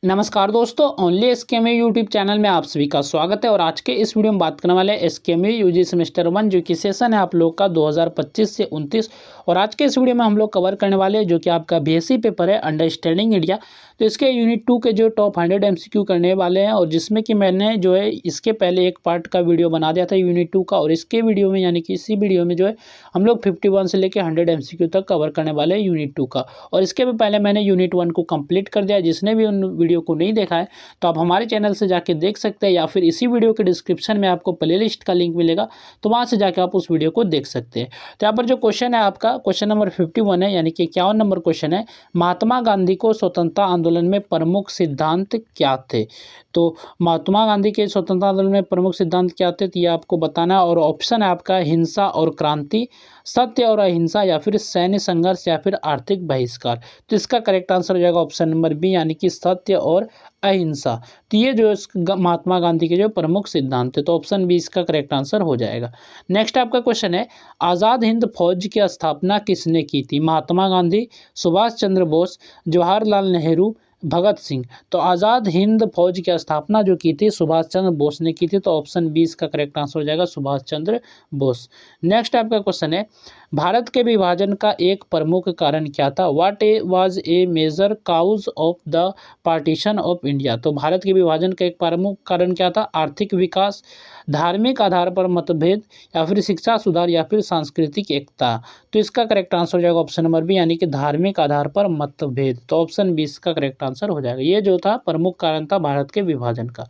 नमस्कार दोस्तों, only एसकेएमयू YouTube channel में आप सभी का स्वागत है। और आज के इस वीडियो में बात करने वाले एसकेएमयू यूजी सेमेस्टर 1 जो कि सेशन है आप लोग का 2025 से 29। और आज के इस वीडियो में हम लोग कवर करने वाले हैं जो कि आपका बीएससी पेपर है अंडरस्टैंडिंग इंडिया। तो इसके यूनिट 2 के जो टॉप 100 एमसीक्यू करने वाले हैं, और जिसमें कि मैंने जो है इसके पहले एक पार्ट का वीडियो बना दिया था यूनिट 2 का, और इसके वीडियो में यानी कि इसी वीडियो में जो है हम लोग 51 से लेकर 100 एमसीक्यू तक कवर करने वाले हैं यूनिट 2 का। और इसके भी पहले मैंने यूनिट 1 को कंप्लीट कर दिया। जिसने भी उन वीडियो को नहीं देखा है तो आप हमारे चैनल से जाके देख सकते हैं, या फिर इसी वीडियो के डिस्क्रिप्शन में आपको प्लेलिस्ट का लिंक मिलेगा, तो वहाँ से जाके आप उस वीडियो को देख सकते हैं। तो यहाँ पर जो क्वेश्चन है आपका क्वेश्चन नंबर 51 है, यानी कि 51 नंबर क्वेश्चन है। महात्मा गांधी को स्वतंत्रता आंदोलन में प्रमुख सिद्धांत क्या थे? तो महात्मा गांधी के स्वतंत्रता आंदोलन में प्रमुख सिद्धांत क्या थे, तो ये आपको बताना है। और ऑप्शन है आपका हिंसा और क्रांति, सत्य और अहिंसा, या फिर सैन्य संघर्ष, या फिर आर्थिक बहिष्कार। तो इसका करेक्ट आंसर हो जाएगा ऑप्शन नंबर बी, यानी कि सत्य और अहिंसा। तो ये जो महात्मा गांधी के जो प्रमुख सिद्धांत थे, तो ऑप्शन बी इसका करेक्ट आंसर हो जाएगा। नेक्स्ट आपका क्वेश्चन है, आज़ाद हिंद फौज की स्थापना किसने की थी? महात्मा गांधी, सुभाष चंद्र बोस, जवाहरलाल नेहरू, भगत सिंह। तो आज़ाद हिंद फौज की स्थापना जो की थी सुभाष चंद्र बोस ने की थी, तो ऑप्शन बी इसका करेक्ट आंसर हो जाएगा सुभाष चंद्र बोस। नेक्स्ट आपका क्वेश्चन है, भारत के विभाजन का एक प्रमुख कारण क्या था? What was a major cause of the partition of India? तो भारत के विभाजन का एक प्रमुख कारण क्या था? आर्थिक विकास, धार्मिक आधार पर मतभेद, या फिर शिक्षा सुधार, या फिर सांस्कृतिक एकता। तो इसका करेक्ट आंसर हो जाएगा ऑप्शन नंबर बी, यानी कि धार्मिक आधार पर मतभेद। तो ऑप्शन बी इसका करेक्ट आंसर हो जाएगा। ये जो था प्रमुख कारण था भारत के विभाजन का।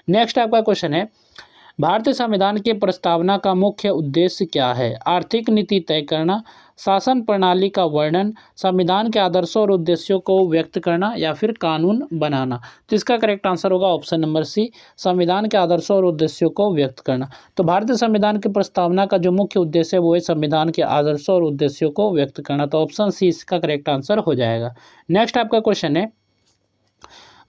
नेक्स्ट आपका क्वेश्चन है, भारतीय संविधान के प्रस्तावना का मुख्य उद्देश्य क्या है? आर्थिक नीति तय करना, शासन प्रणाली का वर्णन, संविधान के आदर्शों और उद्देश्यों को व्यक्त करना, या फिर कानून बनाना। तो इसका करेक्ट आंसर होगा ऑप्शन नंबर सी, संविधान के आदर्शों और उद्देश्यों को व्यक्त करना। तो भारतीय संविधान की प्रस्तावना का जो मुख्य उद्देश्य है वो है संविधान के आदर्शों और उद्देश्यों को व्यक्त करना। तो ऑप्शन सी इसका करेक्ट आंसर हो जाएगा। नेक्स्ट आपका क्वेश्चन है,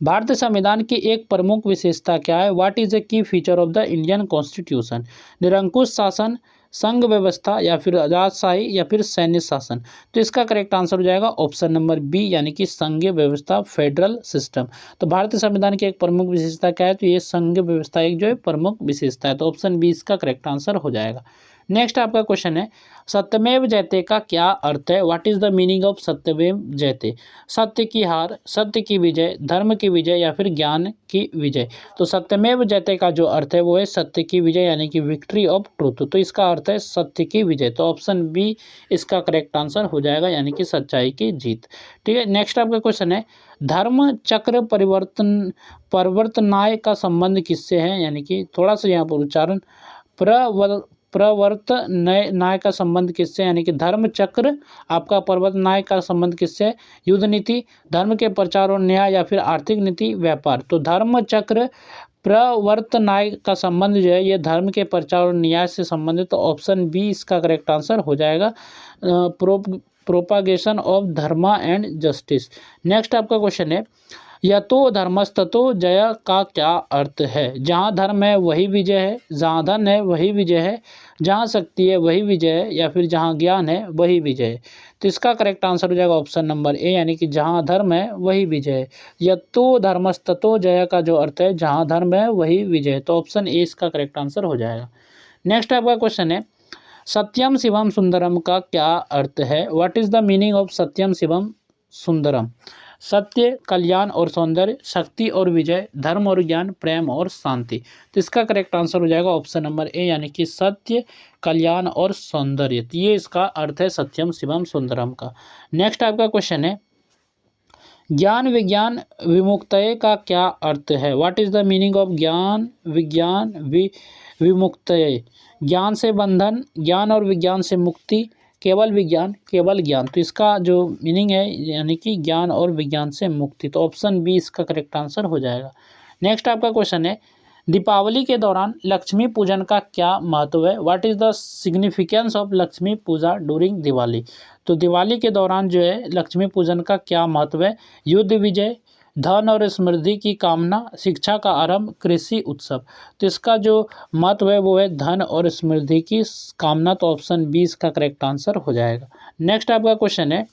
भारतीय संविधान की एक प्रमुख विशेषता क्या है? व्हाट इज ए की feature of the Indian constitution? निरंकुश शासन, संघ व्यवस्था, या फिर राजशाही, या फिर सैन्य शासन। तो इसका करेक्ट आंसर हो जाएगा ऑप्शन नंबर बी, यानी कि संघीय व्यवस्था, फेडरल सिस्टम। तो भारतीय संविधान की एक प्रमुख विशेषता क्या है? तो ये संघ व्यवस्था एक जो है प्रमुख विशेषता है। तो ऑप्शन बी इसका करेक्ट आंसर हो जाएगा। नेक्स्ट आपका क्वेश्चन है, सत्यमेव जयते का क्या अर्थ है? What is the meaning of सत्यमेव जयते? सत्य की हार, सत्य की विजय, धर्म की विजय, या फिर ज्ञान की विजय। तो सत्यमेव जयते का जो अर्थ है वो है सत्य की विजय, यानी कि विक्ट्री ऑफ ट्रूथ। तो इसका अर्थ है सत्य की विजय। तो ऑप्शन बी इसका करेक्ट आंसर हो जाएगा, यानी कि सच्चाई की जीत। ठीक है। नेक्स्ट आपका क्वेश्चन है, धर्म चक्र परिवर्तनाय का संबंध किससे है? यानी कि थोड़ा सा यहाँ पर उच्चारण, प्रवर्त न्याय का संबंध किससे? यानी कि धर्म चक्र आपका प्रवर्तन न्याय का संबंध किससे? युद्ध नीति, धर्म के प्रचार और न्याय, या फिर आर्थिक नीति, व्यापार। तो धर्म चक्र प्रवर्तन न्याय का संबंध जो है ये धर्म के प्रचार और न्याय से संबंधित। तो ऑप्शन बी इसका करेक्ट आंसर हो जाएगा, propagation of Dharma and justice. Next आपका क्वेश्चन है, यतो धर्मस्ततो जय का क्या अर्थ है? जहाँ धर्म है वही विजय है, जहाँ धन है वही विजय है, जहाँ शक्ति है वही विजय है, या फिर जहाँ ज्ञान है वही विजय है। तो इसका करेक्ट आंसर हो जाएगा ऑप्शन नंबर ए, यानी कि जहाँ धर्म है वही विजय है। यतो धर्मस्ततो जय का जो अर्थ है जहाँ धर्म है वही विजय है। तो ऑप्शन ए इसका करेक्ट आंसर हो जाएगा। नेक्स्ट आपका क्वेश्चन है, सत्यम शिवम सुंदरम का क्या अर्थ है? What is the meaning of Satyam Shivam Sundaram? सत्य, कल्याण और सौंदर्य, शक्ति और विजय, धर्म और ज्ञान, प्रेम और शांति। तो इसका करेक्ट आंसर हो जाएगा ऑप्शन नंबर ए, यानी कि सत्य, कल्याण और सौंदर्य। तो ये इसका अर्थ है सत्यम शिवम सुंदरम का। नेक्स्ट आपका क्वेश्चन है, ज्ञान विज्ञान विमुक्तये का क्या अर्थ है? What is the meaning of ज्ञान विज्ञान विमुक्तये? ज्ञान से बंधन, ज्ञान और विज्ञान से मुक्ति, केवल विज्ञान, केवल ज्ञान। तो इसका जो मीनिंग है यानी कि ज्ञान और विज्ञान से मुक्ति। तो ऑप्शन बी इसका करेक्ट आंसर हो जाएगा। नेक्स्ट आपका क्वेश्चन है, दीपावली के दौरान लक्ष्मी पूजन का क्या महत्व है? What is the significance of Lakshmi Puja during Diwali? तो दिवाली के दौरान जो है लक्ष्मी पूजन का क्या महत्व है? युद्ध विजय, धन और समृद्धि की कामना, शिक्षा का आरंभ, कृषि उत्सव। तो इसका जो महत्व है वो है धन और समृद्धि की कामना। तो ऑप्शन बी इसका करेक्ट आंसर हो जाएगा। नेक्स्ट आपका क्वेश्चन है,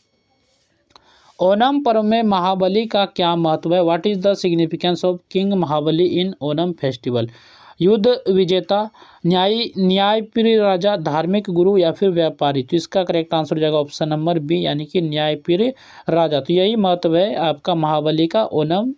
ओणम पर्व में महाबली का क्या महत्व है? What is the significance of king Mahabali in Onam festival? युद्ध विजेता, न्यायप्रिय राजा, धार्मिक गुरु या फिर व्यापारी? तो इसका करेक्ट आंसर हो जाएगा ऑप्शन नंबर बी यानी कि न्यायप्रिय राजा। तो यही महत्व है आपका महाबली का ओणम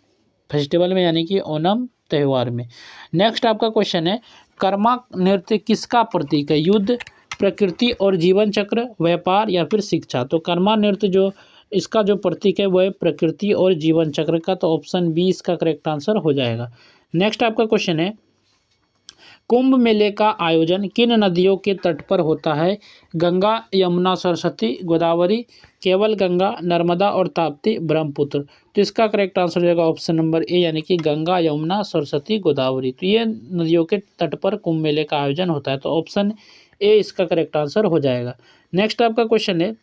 फेस्टिवल में यानी कि ओणम त्यौहार में। नेक्स्ट आपका क्वेश्चन है, कर्मा नृत्य किसका प्रतीक है? युद्ध, प्रकृति और जीवन चक्र, व्यापार या फिर शिक्षा? तो कर्मा नृत्य जो इसका जो प्रतीक है वो है प्रकृति और जीवन चक्र का। तो ऑप्शन बी इसका करेक्ट आंसर हो जाएगा। नेक्स्ट आपका क्वेश्चन है, कुंभ मेले का आयोजन किन नदियों के तट पर होता है? गंगा, यमुना, सरस्वती, गोदावरी, केवल गंगा, नर्मदा और ताप्ती, ब्रह्मपुत्र? तो इसका करेक्ट आंसर हो जाएगा ऑप्शन नंबर ए यानी कि गंगा, यमुना, सरस्वती, गोदावरी। तो ये नदियों के तट पर कुंभ मेले का आयोजन होता है। तो ऑप्शन ए इसका करेक्ट आंसर हो जाएगा। नेक्स्ट आपका क्वेश्चन है,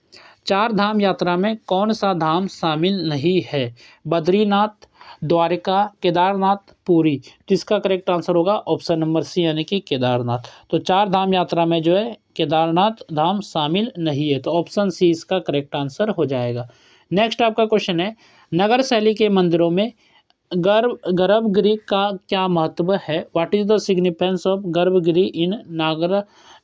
चार धाम यात्रा में कौन सा धाम शामिल नहीं है? बद्रीनाथ, द्वारका, केदारनाथ, पुरी? तो इसका करेक्ट आंसर होगा ऑप्शन नंबर सी यानी कि केदारनाथ। तो चार धाम यात्रा में जो है केदारनाथ धाम शामिल नहीं है। तो ऑप्शन सी इसका करेक्ट आंसर हो जाएगा। नेक्स्ट आपका क्वेश्चन है, नगर शैली के मंदिरों में गर्भगृह का क्या महत्व है? What is the significance of गर्भगृह इन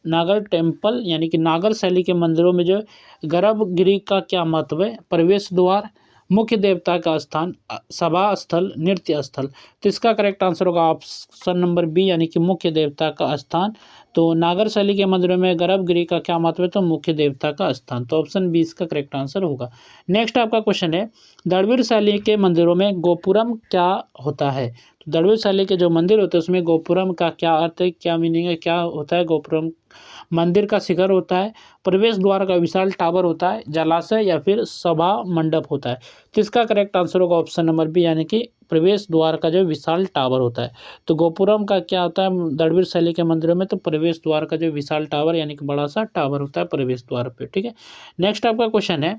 नागर टेम्पल? यानी कि नागर शैली के मंदिरों में जो गर्भगृह का क्या महत्व है? प्रवेश द्वार, मुख्य देवता का स्थान, सभा स्थल, नृत्य स्थल? तो इसका करेक्ट आंसर होगा ऑप्शन नंबर बी यानी कि मुख्य देवता का स्थान। तो नागर शैली के मंदिरों में गर्भगृह का क्या महत्व है? तो मुख्य देवता का स्थान। तो ऑप्शन बी इसका करेक्ट आंसर होगा। नेक्स्ट आपका क्वेश्चन है, द्रविड़ शैली के मंदिरों में गोपुरम क्या होता है? तो द्रविड़ शैली के जो मंदिर होते हैं उसमें गोपुरम का क्या अर्थ है, क्या मीनिंग है, क्या होता है? गोपुरम मंदिर का शिखर होता है, प्रवेश द्वार का विशाल टावर होता है, जलाशय या फिर सभा मंडप होता है? तो इसका करेक्ट आंसर होगा ऑप्शन नंबर बी यानी कि प्रवेश द्वार का जो विशाल टावर होता है। तो गोपुरम का क्या होता है द्रविड़ शैली के मंदिरों में? तो प्रवेश द्वार का जो विशाल टावर यानी कि बड़ा सा टावर होता है प्रवेश द्वार पे। ठीक है। नेक्स्ट आपका क्वेश्चन है,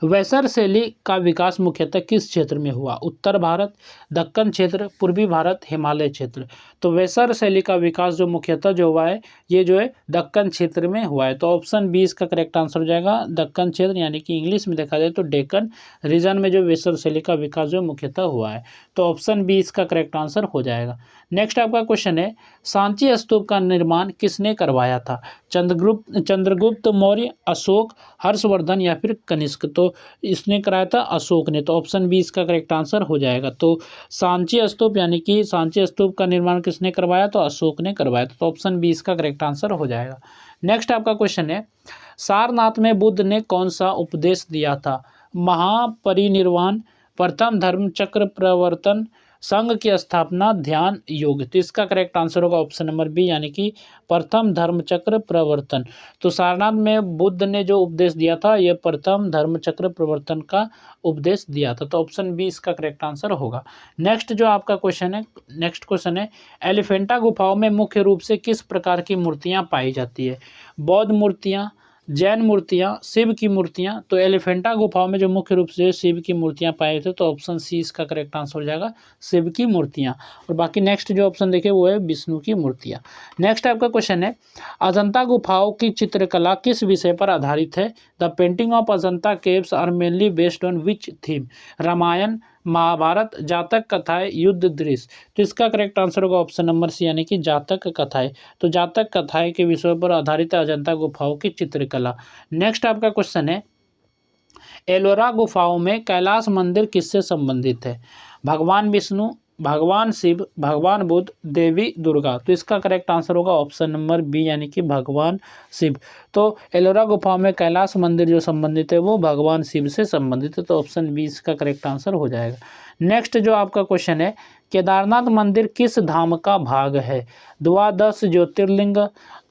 वैसर शैली का विकास मुख्यतः किस क्षेत्र में हुआ? उत्तर भारत, दक्कन क्षेत्र, पूर्वी भारत, हिमालय क्षेत्र? तो वैसर शैली का विकास जो मुख्यतः जो हुआ है ये जो है दक्कन क्षेत्र में हुआ है। तो ऑप्शन बी इसका करेक्ट आंसर हो जाएगा दक्कन क्षेत्र यानी कि इंग्लिश में देखा जाए तो डेक्कन रीजन में जो वैसर शैली का विकास जो मुख्यतः हुआ है। तो ऑप्शन बी इसका करेक्ट आंसर हो जाएगा। नेक्स्ट आपका क्वेश्चन है, सांची स्तूप का निर्माण किसने करवाया था? चंद्रगुप्त मौर्य, अशोक, हर्षवर्धन या फिर कनिष्क? तो इसने कराया था अशोक ने। तो ऑप्शन बी इसका करेक्ट आंसर हो जाएगा। तो सांची स्तूप यानी कि सांची स्तूप का निर्माण किसने करवाया? तो अशोक ने करवाया था। तो ऑप्शन बी इसका करेक्ट आंसर हो जाएगा। नेक्स्ट आपका क्वेश्चन है, सारनाथ में बुद्ध ने कौन सा उपदेश दिया था? महापरिनिर्वाण, प्रथम धर्म चक्र प्रवर्तन, संघ की स्थापना, ध्यान, योग? तो इसका करेक्ट आंसर होगा ऑप्शन नंबर बी यानी कि प्रथम धर्म चक्र प्रवर्तन। तो सारनाथ में बुद्ध ने जो उपदेश दिया था यह प्रथम धर्म चक्र प्रवर्तन का उपदेश दिया था। तो ऑप्शन बी इसका करेक्ट आंसर होगा। नेक्स्ट जो आपका क्वेश्चन है, नेक्स्ट क्वेश्चन है, एलिफेंटा गुफाओं में मुख्य रूप से किस प्रकार की मूर्तियां पाई जाती है? बौद्ध मूर्तियां, जैन मूर्तियां, शिव की मूर्तियां? तो एलिफेंटा गुफाओं में जो मुख्य रूप से शिव की मूर्तियां पाए थे तो ऑप्शन सी इसका करेक्ट आंसर हो जाएगा शिव की मूर्तियां। और बाकी नेक्स्ट जो ऑप्शन देखे वो है विष्णु की मूर्तियां। नेक्स्ट आपका क्वेश्चन है, अजंता गुफाओं की चित्रकला किस विषय पर आधारित है? The painting of Ajanta caves are mainly based on which theme? Ramayana, Mahabharata, Jataka कथाएं, युद्ध दृश्य? तो इसका करेक्ट आंसर होगा ऑप्शन नंबर सी यानी कि जातक कथाएं। तो जातक कथाएं के विषयों पर आधारित अजंता गुफाओं की चित्रकला। नेक्स्ट आपका क्वेश्चन है, एलोरा गुफाओं में कैलाश मंदिर किससे संबंधित है? भगवान विष्णु, भगवान शिव, भगवान बुद्ध, देवी दुर्गा? तो इसका करेक्ट आंसर होगा ऑप्शन नंबर बी यानी कि भगवान शिव। तो एलोरा गुफाओं में कैलाश मंदिर जो संबंधित है वो भगवान शिव से संबंधित है। तो ऑप्शन बी इसका करेक्ट आंसर हो जाएगा। नेक्स्ट जो आपका क्वेश्चन है, केदारनाथ मंदिर किस धाम का भाग है? द्वादश ज्योतिर्लिंग,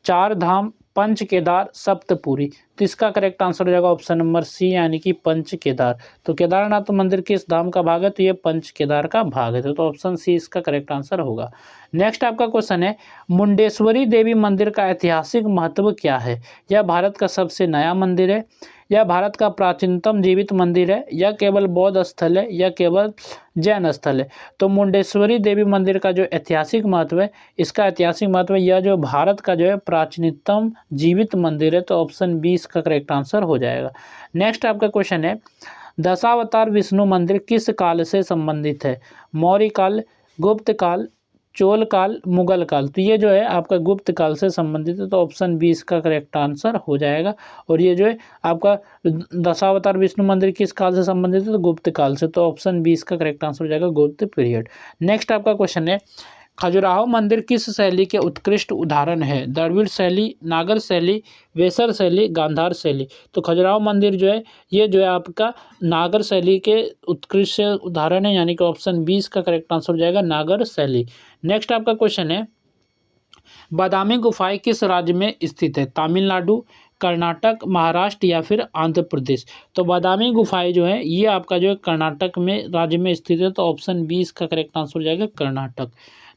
चार धाम, पंच केदार, सप्तपुरी? तो इसका करेक्ट आंसर हो जाएगा ऑप्शन नंबर सी यानी कि पंच केदार। तो केदारनाथ मंदिर किस धाम का भाग है? तो ये पंच केदार का भाग है। तो ऑप्शन सी इसका करेक्ट आंसर होगा। नेक्स्ट आपका क्वेश्चन है, मुंडेश्वरी देवी मंदिर का ऐतिहासिक महत्व क्या है? यह भारत का सबसे नया मंदिर है, यह भारत का प्राचीनतम जीवित मंदिर है, यह केवल बौद्ध स्थल है, यह केवल जैन स्थल है? तो मुंडेश्वरी देवी मंदिर का जो ऐतिहासिक महत्व है, इसका ऐतिहासिक महत्व है यह जो भारत का जो है प्राचीनतम जीवित मंदिर है। तो ऑप्शन बी इसका करेक्ट आंसर हो जाएगा। नेक्स्ट आपका क्वेश्चन है, दशावतार विष्णु मंदिर किस काल से संबंधित है? मौर्य काल, गुप्त काल, चोल काल, मुगल काल। तो ये जो है आपका गुप्त काल से संबंधित है, तो ऑप्शन बी इसका करेक्ट आंसर हो जाएगा। और ये जो है आपका दशावतार विष्णु मंदिर किस काल से संबंधित है? तो गुप्त काल से, तो ऑप्शन बी इसका करेक्ट आंसर हो जाएगा, गुप्त पीरियड। नेक्स्ट आपका क्वेश्चन है, खजुराहो मंदिर किस शैली के उत्कृष्ट उदाहरण है? द्रविड़ शैली, नागर शैली, वेसर शैली, गांधार शैली। तो खजुराहो मंदिर जो है ये जो है आपका नागर शैली के उत्कृष्ट उदाहरण है, यानी कि ऑप्शन 20 का करेक्ट आंसर हो जाएगा, नागर शैली। नेक्स्ट आपका क्वेश्चन है, बादामी गुफाएं किस राज्य में स्थित है? तमिलनाडु, कर्नाटक, महाराष्ट्र या फिर आंध्र प्रदेश। तो बादामी गुफाएं जो है ये आपका जो है कर्नाटक में राज्य में स्थित है, तो ऑप्शन 20 का करेक्ट आंसर हो जाएगा, कर्नाटक।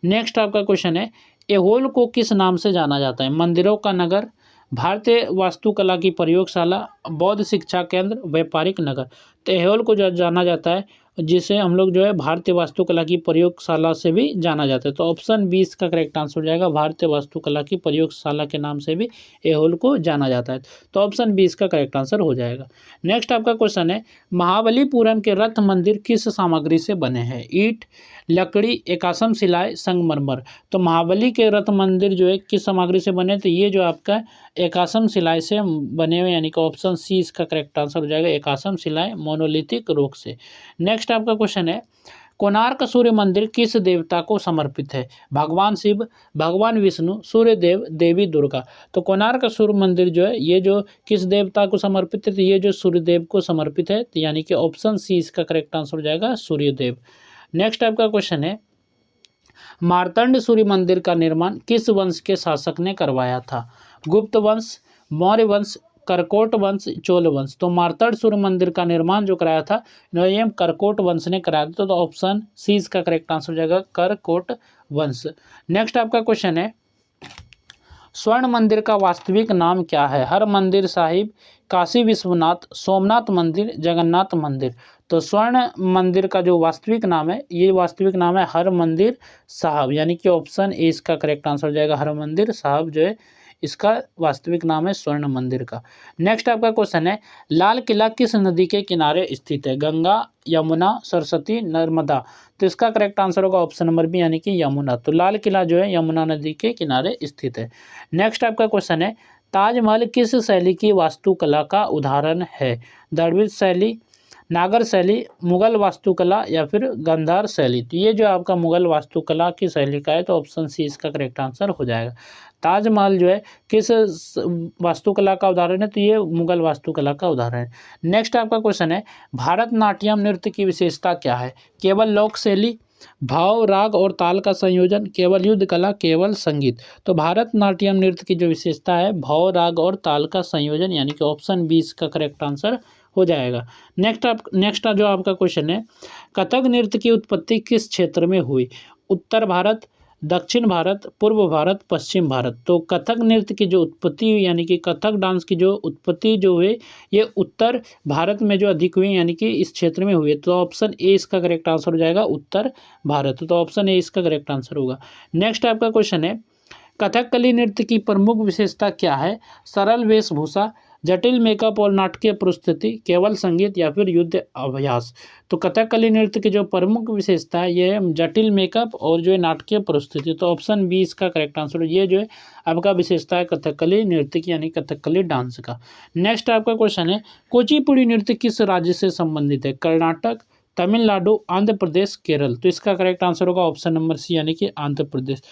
नेक्स्ट आपका क्वेश्चन है, ऐहोल को किस नाम से जाना जाता है? मंदिरों का नगर, भारतीय वास्तुकला की प्रयोगशाला, बौद्ध शिक्षा केंद्र, व्यापारिक नगर। तो ऐहोल को जो जाना जाता है, जिसे हम लोग जो है भारतीय वास्तुकला की प्रयोगशाला से भी जाना जाता है, तो ऑप्शन 20 का करेक्ट आंसर हो जाएगा, भारतीय वास्तुकला की प्रयोगशाला के नाम से भी ऐहोल को जाना जाता है, तो ऑप्शन 20 का करेक्ट आंसर हो जाएगा। नेक्स्ट आपका क्वेश्चन है, महाबलीपुरम के रथ मंदिर किस सामग्री से बने हैं? ईंट, लकड़ी, एकासम शिलाएं, संगमरमर। तो महाबली के रथ मंदिर जो है किस सामग्री से बने? तो ये जो आपका एकासम शिलाएं से बने हुए, यानी कि ऑप्शन सी इसका करेक्ट आंसर हो जाएगा, एकासम शिलाएं, मोनोलिथिक रॉक से। नेक्स्ट आपका क्वेश्चन है, कोणार्क सूर्य मंदिर किस देवता को समर्पित है? भगवान शिव, भगवान विष्णु, सूर्यदेव, देवी दुर्गा। तो कोणार्क सूर्य मंदिर जो है ये जो किस देवता को समर्पित है? तो ये जो सूर्यदेव को समर्पित है, तो यानी कि ऑप्शन सी इसका करेक्ट आंसर हो जाएगा, सूर्यदेव। नेक्स्ट आपका क्वेश्चन है, मार्तंड सूर्य मंदिर का निर्माण किस वंश के शासक ने करवाया था? गुप्त वंश, मौर्य वंश, करकोट वंश, चोल वंश। तो मार्तंड सूर्य मंदिर का निर्माण जो कराया था ये करकोट वंश ने कराया था, तो ऑप्शन सी इसका करेक्ट आंसर हो जाएगा, करकोट वंश। नेक्स्ट आपका क्वेश्चन है, स्वर्ण मंदिर का वास्तविक नाम क्या है? हर मंदिर साहिब, काशी विश्वनाथ, सोमनाथ मंदिर, जगन्नाथ मंदिर। तो स्वर्ण मंदिर का जो वास्तविक नाम है, ये वास्तविक नाम है हर मंदिर साहब, यानी कि ऑप्शन ए इसका करेक्ट आंसर हो जाएगा, हर मंदिर साहब जो है इसका वास्तविक नाम है स्वर्ण मंदिर का। नेक्स्ट आपका क्वेश्चन है, लाल किला किस नदी के किनारे स्थित है? गंगा, यमुना, सरस्वती, नर्मदा। तो इसका करेक्ट आंसर होगा ऑप्शन नंबर बी, यानी कि यमुना। तो लाल किला जो है यमुना नदी के किनारे स्थित है। नेक्स्ट आपका क्वेश्चन है, ताजमहल किस शैली की वास्तुकला का उदाहरण है? द्रविड़ शैली, नागर शैली, मुगल वास्तुकला या फिर गांधार शैली। तो ये जो आपका मुगल वास्तुकला की शैली का है, तो ऑप्शन सी इसका करेक्ट आंसर हो जाएगा। ताजमहल जो है किस वास्तुकला का उदाहरण है? तो ये मुगल वास्तुकला का उदाहरण है। नेक्स्ट आपका क्वेश्चन है, भारतनाट्यम नृत्य की विशेषता क्या है? केवल लोक शैली, भाव, राग और ताल का संयोजन, केवल युद्ध कला, केवल संगीत। तो भारतनाट्यम नृत्य की जो विशेषता है भाव, राग और ताल का संयोजन, यानी कि ऑप्शन 20 का करेक्ट आंसर हो जाएगा। नेक्स्ट जो आपका क्वेश्चन है, कथक नृत्य की उत्पत्ति किस क्षेत्र में हुई? उत्तर भारत, दक्षिण भारत, पूर्व भारत, पश्चिम भारत। तो कथक नृत्य की जो उत्पत्ति हुई, यानी कि कथक डांस की जो उत्पत्ति जो हुई ये उत्तर भारत में जो अधिक हुई, यानी कि इस क्षेत्र में हुई है, तो ऑप्शन ए इसका करेक्ट आंसर हो जाएगा, उत्तर भारत। तो ऑप्शन ए इसका करेक्ट आंसर होगा। नेक्स्ट आपका क्वेश्चन है, कथकली नृत्य की प्रमुख विशेषता क्या है? सरल वेशभूषा, जटिल मेकअप और नाटकीय प्रस्तुति, केवल संगीत या फिर युद्ध अभ्यास। तो कथकली नृत्य की जो प्रमुख विशेषता है ये है जटिल मेकअप और जो है नाटकीय प्रस्तुति। तो ऑप्शन बी इसका करेक्ट आंसर, ये जो है आपका विशेषता है कथकली नृत्य की, यानी कथकली डांस का। नेक्स्ट आपका क्वेश्चन है, कुचिपुड़ी नृत्य किस राज्य से संबंधित है? कर्नाटक, तमिलनाडु, आंध्र प्रदेश, केरल। तो इसका करेक्ट आंसर होगा ऑप्शन नंबर सी, यानी कि आंध्र प्रदेश।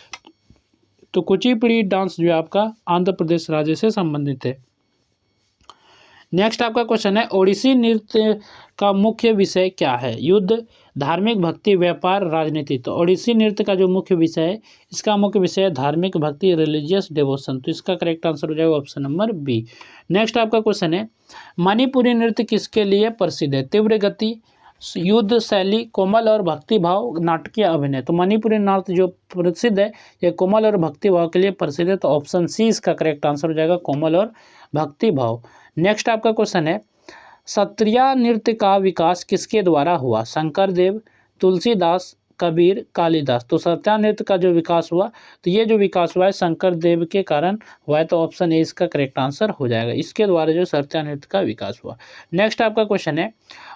तो कुचिपुड़ी डांस जो है आपका आंध्र प्रदेश राज्य से संबंधित है। नेक्स्ट आपका क्वेश्चन है, ओडिसी नृत्य का मुख्य विषय क्या है? युद्ध, धार्मिक, भक्ति, व्यापार, राजनीति। तो ओडिसी नृत्य का जो मुख्य विषय है, इसका मुख्य विषय है धार्मिक, भक्ति, रिलीजियस डिवोशन। तो इसका करेक्ट आंसर हो जाएगा ऑप्शन नंबर बी। नेक्स्ट आपका क्वेश्चन है, मणिपुरी नृत्य किसके लिए प्रसिद्ध है? तीव्र गति, युद्ध शैली, कोमल और भक्ति भाव, नाटकीय अभिनय। तो मणिपुरी नृत्य जो प्रसिद्ध है ये कोमल और भक्ति भाव के लिए प्रसिद्ध है, तो ऑप्शन सी इसका करेक्ट आंसर हो जाएगा, कोमल और भक्ति भाव। नेक्स्ट आपका क्वेश्चन है, सत्रिया नृत्य का विकास किसके द्वारा हुआ? शंकर देव, तुलसीदास, कबीर, कालिदास। तो सत्यानृत्य का जो विकास हुआ, तो ये जो विकास हुआ है शंकर देव के कारण हुआ है, तो ऑप्शन ए इसका करेक्ट आंसर हो जाएगा। इसके द्वारा जो सत्यानृत्य का विकास हुआ। नेक्स्ट आपका क्वेश्चन है,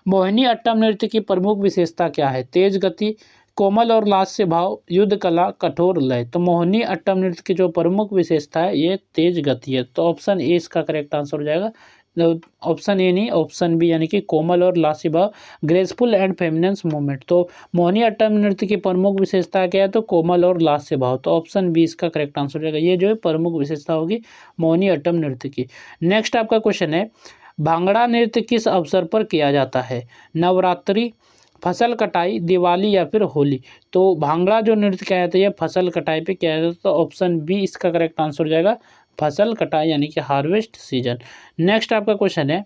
मोहिनी अट्टम नृत्य की प्रमुख विशेषता क्या है? तेज गति, कोमल और लास्य भाव, युद्ध कला, कठोर लय। तो मोहिनी अट्टम नृत्य की जो प्रमुख विशेषता है ये तेज गति है, तो ऑप्शन ए इसका करेक्ट आंसर हो जाएगा। ऑप्शन ए नहीं, ऑप्शन बी यानी कि कोमल और लास्य भाव, ग्रेसफुल एंड फेमिनेंस मूवमेंट। तो मोहिनी अट्टम नृत्य की प्रमुख विशेषता क्या है? तो कोमल और लास्य भाव, तो ऑप्शन बी इसका करेक्ट आंसर हो जाएगा। ये जो है प्रमुख विशेषता होगी मोहिनी अट्टम नृत्य की। नेक्स्ट आपका क्वेश्चन है, भांगड़ा नृत्य किस अवसर पर किया जाता है? नवरात्रि, फसल कटाई, दिवाली या फिर होली। तो भांगड़ा जो नृत्य किया जाता है ये फसल कटाई पे किया जाता है, तो ऑप्शन बी इसका करेक्ट आंसर हो जाएगा, फसल कटाई यानी कि हार्वेस्ट सीजन। नेक्स्ट आपका क्वेश्चन है,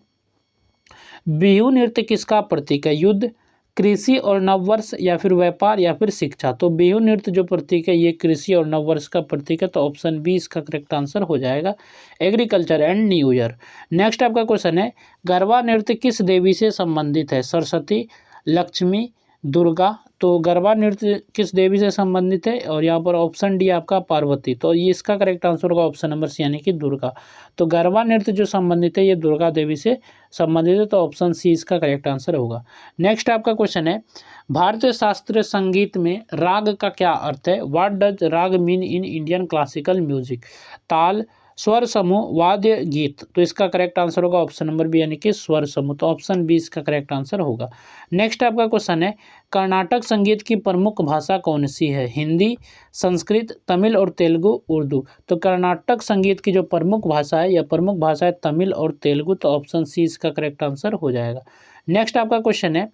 बिहू नृत्य किसका प्रतीक है? युद्ध, कृषि और नववर्ष या फिर व्यापार या फिर शिक्षा। तो बिहू नृत्य जो प्रतीक है ये कृषि और नववर्ष का प्रतीक है, तो ऑप्शन बी इसका करेक्ट आंसर हो जाएगा, agriculture and new year. Next आपका क्वेश्चन है, गरबा नृत्य किस देवी से संबंधित है? सरस्वती, लक्ष्मी, दुर्गा। तो गरबा नृत्य किस देवी से संबंधित है? और यहाँ पर ऑप्शन डी आपका पार्वती, तो ये इसका करेक्ट आंसर होगा ऑप्शन नंबर सी यानी कि दुर्गा। तो गरबा नृत्य जो संबंधित है ये दुर्गा देवी से संबंधित है, तो ऑप्शन सी इसका करेक्ट आंसर होगा। नेक्स्ट आपका क्वेश्चन है, भारतीय शास्त्रीय संगीत में राग का क्या अर्थ है? व्हाट डज राग mean in Indian classical music? ताल, स्वर समूह, वाद्य गीत। तो इसका करेक्ट आंसर होगा ऑप्शन नंबर बी यानी कि स्वर समूह, तो ऑप्शन बी इसका करेक्ट आंसर होगा। नेक्स्ट आपका क्वेश्चन है, कर्नाटक संगीत की प्रमुख भाषा कौन सी है? हिंदी, संस्कृत, तमिल और तेलुगु, उर्दू। तो कर्नाटक संगीत की जो प्रमुख भाषा है, यह प्रमुख भाषा है तमिल और तेलुगु, तो ऑप्शन सी इसका करेक्ट आंसर हो जाएगा। नेक्स्ट आपका क्वेश्चन है,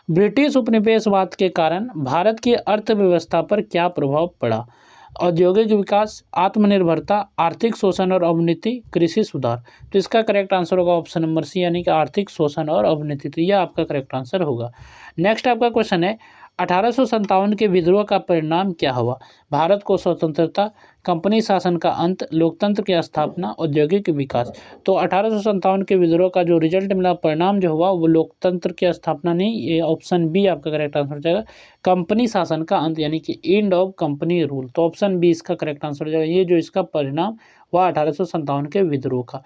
ब्रिटिश उपनिवेशवाद के कारण भारत की अर्थव्यवस्था पर क्या प्रभाव पड़ा? औद्योगिक विकास, आत्मनिर्भरता, आर्थिक शोषण और अवनति, कृषि सुधार। तो इसका करेक्ट आंसर होगा ऑप्शन नंबर सी यानी कि आर्थिक शोषण और अवनति, तो यह आपका करेक्ट आंसर होगा। नेक्स्ट आपका क्वेश्चन है, 1857 के विद्रोह का परिणाम क्या हुआ? भारत को स्वतंत्रता, कंपनी शासन का अंत, लोकतंत्र की स्थापना, औद्योगिक विकास। तो 1857 के विद्रोह का जो रिजल्ट मिला, परिणाम जो हुआ वो लोकतंत्र की स्थापना नहीं, ये ऑप्शन बी आपका करेक्ट आंसर हो जाएगा, कंपनी शासन का अंत यानी कि एंड ऑफ कंपनी रूल। तो ऑप्शन बी इसका करेक्ट आंसर हो जाएगा, ये जो इसका परिणाम हुआ 1857 के विद्रोह का।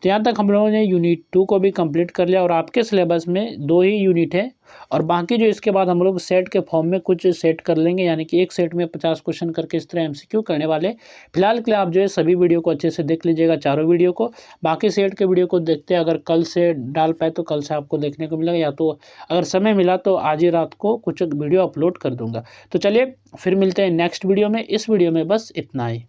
तो यहाँ तक हम लोगों ने यूनिट 2 को भी कंप्लीट कर लिया, और आपके सिलेबस में 2 ही यूनिट है, और बाकी जो इसके बाद हम लोग सेट के फॉर्म में कुछ सेट कर लेंगे, यानी कि एक सेट में 50 क्वेश्चन करके इस तरह एमसीक्यू करने वाले। फिलहाल के लिए आप जो है सभी वीडियो को अच्छे से देख लीजिएगा, चारों वीडियो को। बाकी सेट के वीडियो को देखते हैं, अगर कल से डाल पाए तो कल से आपको देखने को मिलेगा, या तो अगर समय मिला तो आज ही रात को कुछ वीडियो अपलोड कर दूंगा। तो चलिए फिर मिलते हैं नेक्स्ट वीडियो में। इस वीडियो में बस इतना ही।